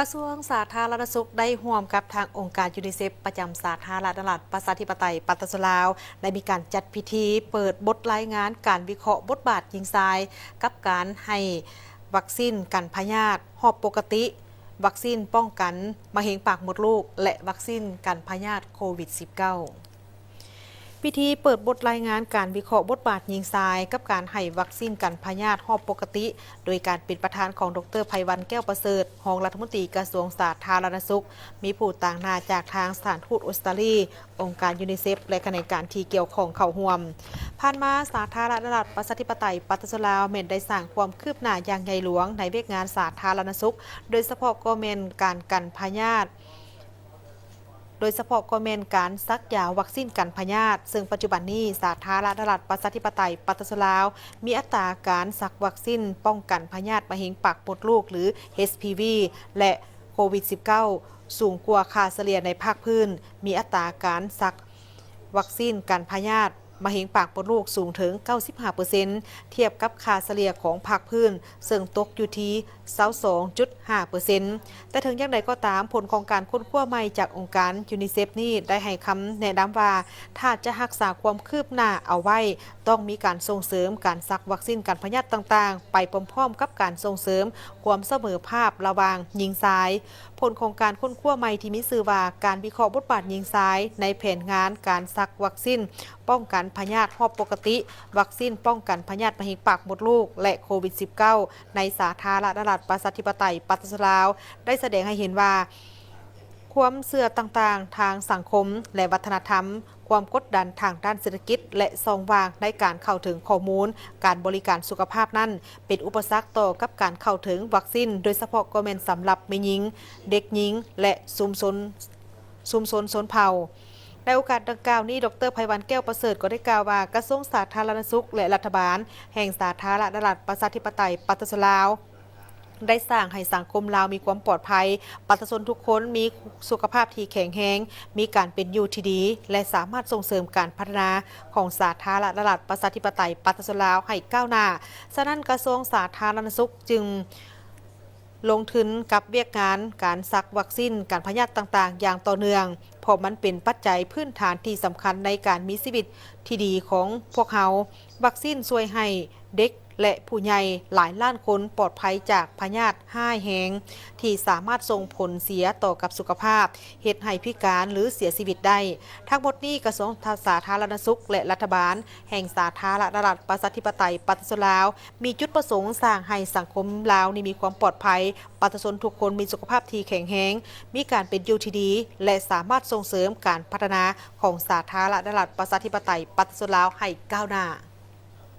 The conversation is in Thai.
กระทรวงสาธารณสุขได้ร่วมกับทางองค์การยูนิเซฟประจำสาธารณรัฐประชาธิปไตยปัตตานีลาวได้มีการจัดพิธีเปิดบทรายงานการวิเคราะห์บทบาทหญิงชายกับการให้วัคซีนกันพยาธิหอบปกติวัคซีนป้องกันมะเร็งปากมดลูกและวัคซีนกันพยาธิโควิด -19 พิธีเปิดบทรายงานการวิเคราะห์บทบาทหญิงชายกับการให้วัคซีนกันพยาธิหอบปกติโดยการเป็นประธานของดร.ไพวันแก้วประเสริฐรองรัฐมนตรีกระทรวงสาธารณสุขมีผู้ต่างหน้าจากทางสถานทูตออสเตรเลียองค์การยูนิเซฟและคณะการที่เกี่ยวข้องเข้าร่วมผ่านมาสาธารณรัฐประชาธิปไตยปัตตานีลาวแม้นได้สร้างความคืบหน้าอย่างใหญ่หลวงในเวกงานสาธารณสุขโดยเฉพาะก็แม่นการกันพยาธิการซักยาวัคซีนกันพยาธิซึ่งปัจจุบันนี้สาธารณรัฐประชาธิปไตยปัตตานีลาวมีอัตราการซักวัคซีนป้องกันพยาธิมะเร็งปากมดลูกหรือ HPV และโควิด -19 สูงกว่าค่าเฉลี่ยในภาคพื้นมีอัตราการซักวัคซีนกันพยาธิมะเร็งปากมดลูกสูงถึง 95% เทียบกับค่าเฉลี่ยของภาคพื้นซึ่งตกอยู่ที่ 22.5% แต่ถึงอย่างไรก็ตามผลของการค้นคว้าใหม่จากองค์การยูนิเซฟนี่ได้ให้คำแนะนำว่าถ้าจะรักษาความคืบหน้าเอาไว้ต้องมีการส่งเสริมการซักวัคซีนกันพยาธิต่างๆไปพร้อมๆกับการส่งเสริมความเสมอภาพระหว่างหญิงชายผลของการค้นคว้าใหม่ที่มีชื่อว่าการวิเคราะห์บทบาทหญิงชายในแผนงานการซักวัคซีนป้องกันพยาธิหอบปกติวัคซีนป้องกันพยาธิมะเร็งปากมดลูกและโควิด -19 ในสาธารณรัฐประชาธิปไตยปัตตานีลาวได้แสดงให้เห็นว่าความเสื่อต่างๆทางสังคมและวัฒนธรรมความกดดันทางด้านเศรษฐกิจและช่องว่างในการเข้าถึงข้อมูลการบริการสุขภาพนั้นเป็นอุปสรรคต่อกับการเข้าถึงวัคซีนโดยเฉพาะก็แม่นสำหรับแม่หญิงเด็กหญิงและชุมชนชนเผ่าในโอกาสดังกล่าวนี้ดร.ไพวันแก้วประเสริฐก็ได้กล่าวว่ากระทรวงสาธารณสุขและรัฐบาลแห่งสาธารณรัฐประชาธิปไตยปัตตานีลาวได้สร้างให้สังคมลาวมีความปลอดภัยประชาชนทุกคนมีสุขภาพที่แข็งแรงมีการเป็นอยู่ที่ดีและสามารถส่งเสริมการพัฒนาของสาธารณรัฐประชาธิปไตยปัตตานีลาวให้ก้าวหน้าฉะนั้นกระทรวงสาธารณสุขจึงลงทุนกับเวียกงานการซักวัคซีนการพยาธิต่างๆอย่างต่อเนื่องเพราะมันเป็นปัจจัยพื้นฐานที่สำคัญในการมีชีวิตที่ดีของพวกเขาวัคซีนช่วยให้เด็กและผู้ใหญ่หลายล้านคนปลอดภัยจากพยาธิห้ายแหงที่สามารถส่งผลเสียต่อกับสุขภาพเหตุให้พิการหรือเสียชีวิตได้ทั้งหมดนี้กระทรวงสาธารณสุขและรัฐบาลแห่งสาธารณรัฐประชาธิปไตยปัตตานีลาวมีจุดประสงค์สร้างให้สังคมลาวนี่มีความปลอดภัยประชาชนทุกคนมีสุขภาพที่แข็งแรงมีการเป็นอยู่ที่ดีและสามารถส่งเสริมการพัฒนาของสาธารณรัฐประชาธิปไตยปัตตานีลาวให้ก้าวหน้า